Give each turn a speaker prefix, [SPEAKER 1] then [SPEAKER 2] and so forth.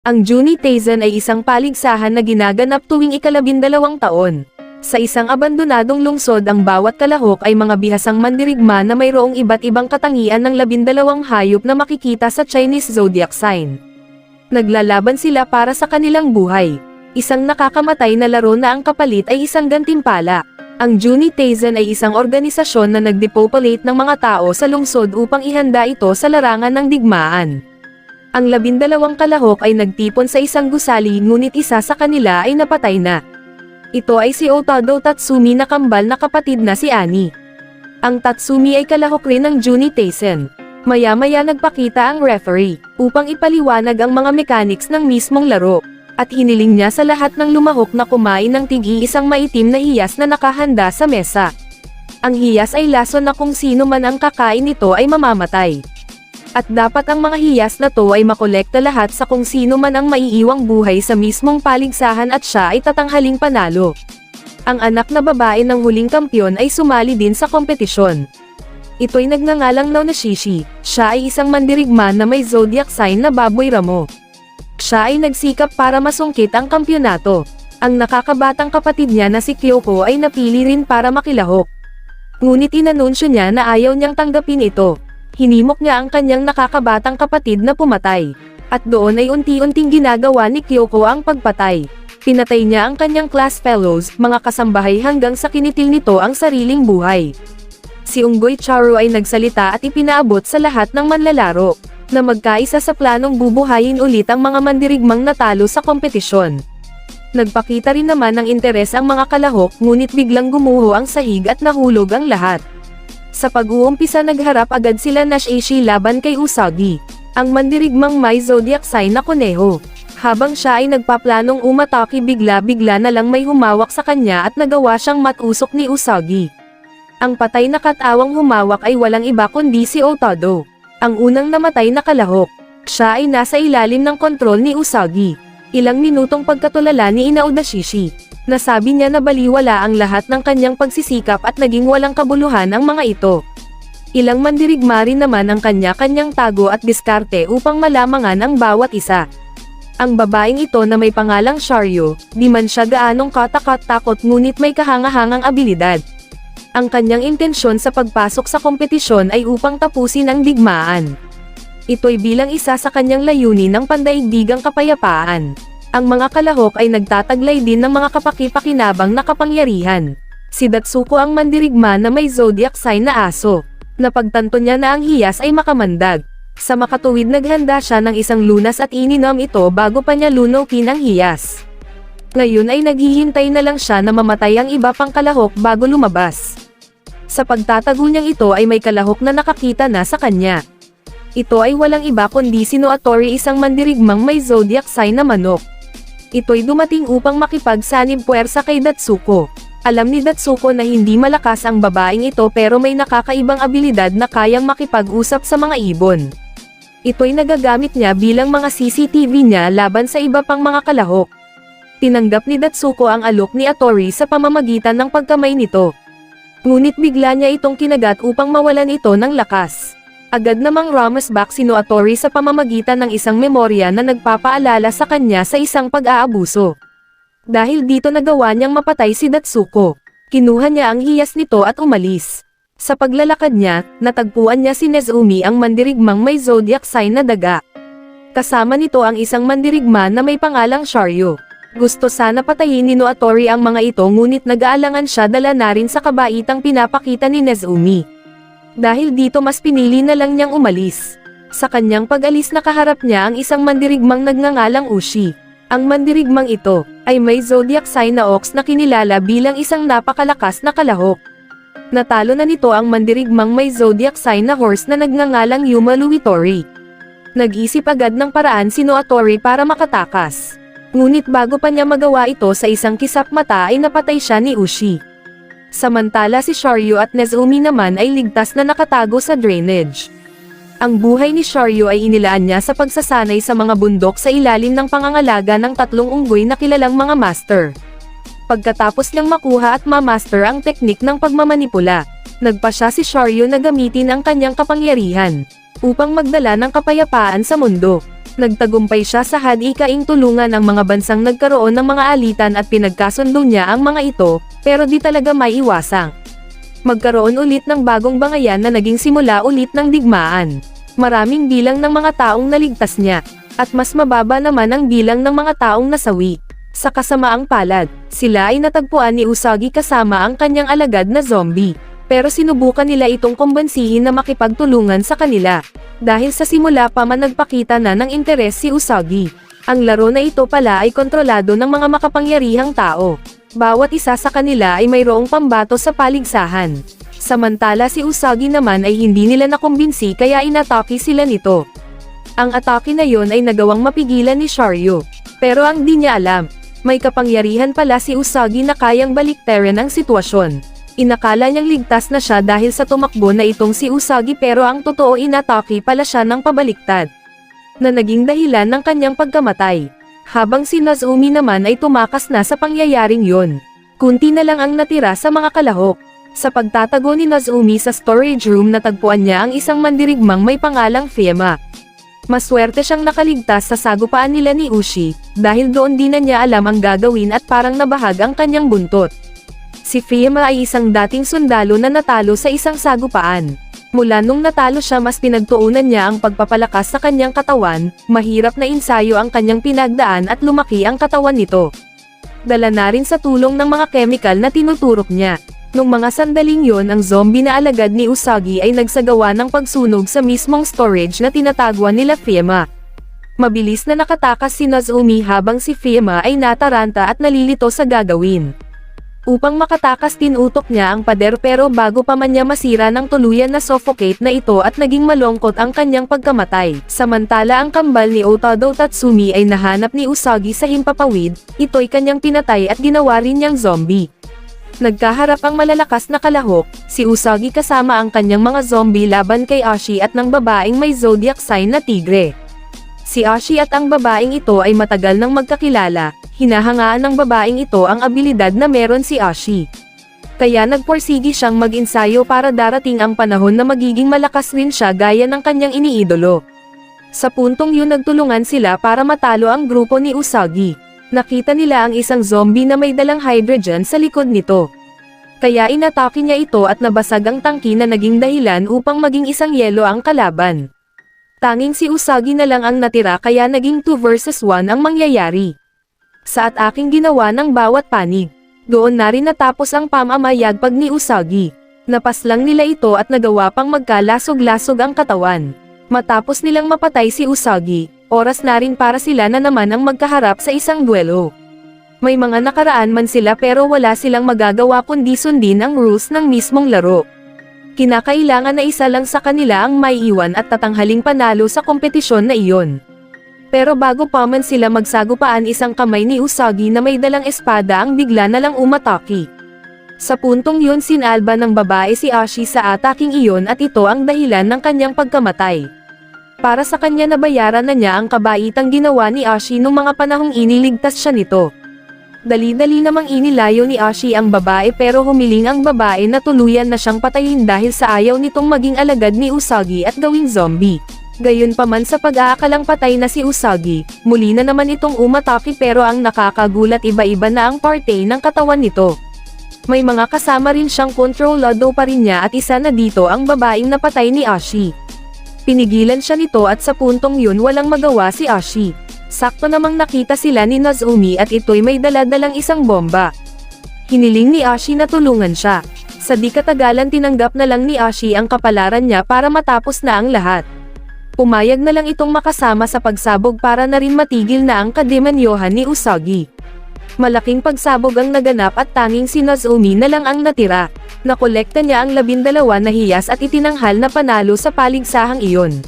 [SPEAKER 1] Ang Juni Taisen ay isang paligsahan na ginaganap tuwing ika-12 taon. Sa isang abandonadong lungsod ang bawat kalahok ay mga bihasang mandirigma na mayroong iba't ibang katangian ng 12 hayop na makikita sa Chinese zodiac sign. Naglalaban sila para sa kanilang buhay. Isang nakakamatay na laro na ang kapalit ay isang gantimpala. Ang Juni Taisen ay isang organisasyon na nagdepopulate ng mga tao sa lungsod upang ihanda ito sa larangan ng digmaan. Ang 12 kalahok ay nagtipon sa isang gusali ngunit isa sa kanila ay napatay na. Ito ay si Otado Tatsumi na kambal na kapatid na si Ani. Ang Tatsumi ay kalahok rin ng Juni Taisen. Maya-maya nagpakita ang referee, upang ipaliwanag ang mga mechanics ng mismong laro, at hiniling niya sa lahat ng lumahok na kumain ng tig-iisang maitim na hiyas na nakahanda sa mesa. Ang hiyas ay lason na kung sino man ang kakain nito ay mamamatay. At dapat ang mga hiyas na to ay makolekta lahat sa kung sino man ang maiiwang buhay sa mismong paligsahan at siya ay tatanghaling panalo. Ang anak na babae ng huling kampyon ay sumali din sa kompetisyon. Ito'y nagngangalang Naunashishi, siya ay isang mandirigma na may zodiac sign na baboy ramo. Siya ay nagsikap para masungkit ang kampyonato. Ang nakakabatang kapatid niya na si Kyoko ay napili rin para makilahok. Ngunit inanunsyo niya na ayaw niyang tanggapin ito. Hinimok niya ang kanyang nakakabatang kapatid na pumatay. At doon ay unti-unting ginagawa ni Kyoko ang pagpatay. Pinatay niya ang kanyang class fellows, mga kasambahay hanggang sa kinitil nito ang sariling buhay. Si Unggoy Charo ay nagsalita at ipinaabot sa lahat ng manlalaro, na magkaisa sa planong bubuhayin ulit ang mga mandirigmang natalo sa kompetisyon. Nagpakita rin naman ng interes ang mga kalahok ngunit biglang gumuho ang sahig at nahulog ang lahat. Sa pag-uumpisa nagharap agad sila Nashishi laban kay Usagi, ang mandirigmang may zodiac sign na kuneho. Habang siya ay nagpaplanong umatake bigla-bigla na lang may humawak sa kanya at nagawa siyang matusok ni Usagi. Ang patay na katawang humawak ay walang iba kundi si Otado, ang unang namatay na kalahok. Siya ay nasa ilalim ng kontrol ni Usagi. Ilang minutong pagkatulala ni Naunashishi, nasabi niya na baliwala ang lahat ng kanyang pagsisikap at naging walang kabuluhan ang mga ito. Ilang mandirigma rin naman ang kanya-kanyang tago at diskarte upang malamangan ang bawat isa. Ang babaeng ito na may pangalang Sharyo, di man siya gaanong katakot-takot ngunit may kahangahangang abilidad. Ang kanyang intensyon sa pagpasok sa kompetisyon ay upang tapusin ang digmaan. Ito'y bilang isa sa kanyang layunin ng pandaigdigang kapayapaan. Ang mga kalahok ay nagtataglay din ng mga kapaki-pakinabang na kapangyarihan. Si Datsuko ang mandirigma na may zodiac sign na aso. Napagtanto niya na ang hiyas ay makamandag. Sa makatuwid naghanda siya ng isang lunas at ininom ito bago pa niya lunukin ang hiyas. Ngayon ay naghihintay na lang siya na mamatay ang iba pang kalahok bago lumabas. Sa pagtatago niyang ito ay may kalahok na nakakita na sa kanya. Ito ay walang iba kundi si Noatori, isang mandirigmang may zodiac sign na manok. Ito'y dumating upang makipagsanib puwersa kay Datsuko. Alam ni Datsuko na hindi malakas ang babaeng ito pero may nakakaibang abilidad na kayang makipag-usap sa mga ibon. Ito'y nagagamit niya bilang mga CCTV niya laban sa iba pang mga kalahok. Tinanggap ni Datsuko ang alok ni Atori sa pamamagitan ng pagkamay nito. Ngunit bigla niya itong kinagat upang mawalan ito ng lakas. Agad namang rumusback si Noatori sa pamamagitan ng isang memorya na nagpapaalala sa kanya sa isang pag-aabuso. Dahil dito nagawa niyang mapatay si Datsuko. Kinuha niya ang hiyas nito at umalis. Sa paglalakad niya, natagpuan niya si Nezumi, ang mandirigmang may zodiac sign na daga. Kasama nito ang isang mandirigma na may pangalang Sharyo. Gusto sana patayin ni Noatori ang mga ito ngunit nag-aalangan siya dala na rin sa kabaitang pinapakita ni Nezumi. Dahil dito mas pinili na lang niyang umalis. Sa kanyang pag-alis nakaharap niya ang isang mandirigmang nagngangalang Ushi. Ang mandirigmang ito ay may zodiac sign na ox na kinilala bilang isang napakalakas na kalahok. Natalo na nito ang mandirigmang may zodiac sign na horse na nagngangalang Yuma Luitori. Nag-isip agad ng paraan si Noatori para makatakas. Ngunit bago pa niya magawa ito sa isang kisap mata ay napatay siya ni Ushi. Samantala si Sharyo at Nezumi naman ay ligtas na nakatago sa drainage. Ang buhay ni Sharyo ay inilaan niya sa pagsasanay sa mga bundok sa ilalim ng pangangalaga ng 3 unggoy na kilalang mga master. Pagkatapos niyang makuha at ma-master ang teknik ng pagmamanipula, nagpa siya si Sharyo na gamitin ang kanyang kapangyarihan. upang magdala ng kapayapaan sa mundo. Nagtagumpay siya sa hadikaing tulungan ang mga bansang nagkaroon ng mga alitan at pinagkasundo niya ang mga ito, pero di talaga maiiwasang magkaroon ulit ng bagong bangayan na naging simula ulit ng digmaan. Maraming bilang ng mga taong naligtas niya, at mas mababa naman ang bilang ng mga taong nasawi. Sa kasamaang palad, sila ay natagpuan ni Usagi kasama ang kanyang alagad na zombie. Pero sinubukan nila itong kumbansihin na makipagtulungan sa kanila. Dahil sa simula pa man nagpakita na ng interes si Usagi. Ang laro na ito pala ay kontrolado ng mga makapangyarihang tao. Bawat isa sa kanila ay mayroong pambato sa paligsahan. Samantala si Usagi naman ay hindi nila nakumbinsi kaya inatake sila nito. Ang atake na yon ay nagawang mapigilan ni Shiryu. Pero ang di niya alam, may kapangyarihan pala si Usagi na kayang baliktarin ang sitwasyon. Inakala niyang ligtas na siya dahil sa tumakbo na itong si Usagi pero ang totoo inatake pala siya ng pabaliktad, na naging dahilan ng kanyang pagkamatay. Habang si Nazumi naman ay tumakas na sa pangyayaring yon. Kunti na lang ang natira sa mga kalahok. Sa pagtatago ni Nazumi sa storage room natagpuan niya ang isang mandirigmang may pangalang Fiema. Maswerte siyang nakaligtas sa sagupaan nila ni Ushi, dahil doon di na niya alam ang gagawin at parang nabahag ang kanyang buntot. Si Fiema ay isang dating sundalo na natalo sa isang sagupaan. Mula nung natalo siya mas pinagtuunan niya ang pagpapalakas sa kanyang katawan, mahirap na ensayo ang kanyang pinagdaan at lumaki ang katawan nito. Dala na rin sa tulong ng mga chemical na tinuturok niya. Nung mga sandaling yon ang zombie na alagad ni Usagi ay nagsagawa ng pagsunog sa mismong storage na tinatagwan nila Fiema. Mabilis na nakatakas si Nazumi habang si Fiema ay nataranta at nalilito sa gagawin. Upang makatakas tinutok niya ang pader pero bago pa man niya masira ng tuluyan na suffocate na ito at naging malungkot ang kanyang pagkamatay. Samantala ang kambal ni Otado Tatsumi ay nahanap ni Usagi sa himpapawid, ito'y kanyang pinatay at ginawa rin niyang zombie. Nagkaharap ang malalakas na kalahok, si Usagi kasama ang kanyang mga zombie laban kay Ashi at ng babaeng may zodiac sign na tigre. Si Ashi at ang babaeng ito ay matagal nang magkakilala. Hinahangaan ng babaeng ito ang abilidad na meron si Ashi. Kaya nagporsigi siyang mag-ensayo para darating ang panahon na magiging malakas rin siya gaya ng kanyang iniidolo. Sa puntong yun nagtulungan sila para matalo ang grupo ni Usagi. Nakita nila ang isang zombie na may dalang hydrogen sa likod nito. Kaya inatake niya ito at nabasag ang tangki na naging dahilan upang maging isang yelo ang kalaban. Tanging si Usagi na lang ang natira kaya naging 2 versus 1 ang mangyayari. Sa at aking ginawa ng bawat panig. Doon na rin natapos ang pamamayagpag ni Usagi. Napaslang nila ito at nagawa pang magkalasog-lasog ang katawan. Matapos nilang mapatay si Usagi, oras na rin para sila na naman ang magkaharap sa isang duelo. May mga nakaraan man sila pero wala silang magagawa kundi sundin ang rules ng mismong laro. Kinakailangan na isa lang sa kanila ang maiiwan at tatanghaling panalo sa kompetisyon na iyon. Pero bago pa man sila magsagupaan isang kamay ni Usagi na may dalang espada ang bigla na lang umatake. Sa puntong yun sinalba ng babae si Ashi sa ataking iyon at ito ang dahilan ng kanyang pagkamatay. Para sa kanya nabayaran na niya ang kabaitang ginawa ni Ashi nung mga panahong iniligtas siya nito. Dali-dali namang inilayo ni Ashi ang babae pero humiling ang babae na tuluyan na siyang patayin dahil sa ayaw nitong maging alagad ni Usagi at gawing zombie. Gayunpaman sa pag-aakalang patay na si Usagi, muli na naman itong umatake pero ang nakakagulat iba-iba na ang parte ng katawan nito. May mga kasama rin siyang kontrolado pa rin niya at isa na dito ang babaeng napatay ni Ashi. Pinigilan siya nito at sa puntong yun walang magawa si Ashi. Sakto namang nakita sila ni Nazumi at ito'y may daladalang isang bomba. Hiniling ni Ashi na tulungan siya. Sa di katagalan tinanggap na lang ni Ashi ang kapalaran niya para matapos na ang lahat. Pumayag na lang itong makasama sa pagsabog para na rin matigil na ang kademonyohan ni Usagi. Malaking pagsabog ang naganap at tanging si Nazumi na lang ang natira. Nakolekta niya ang 12 na hiyas at itinanghal na panalo sa paligsahang iyon.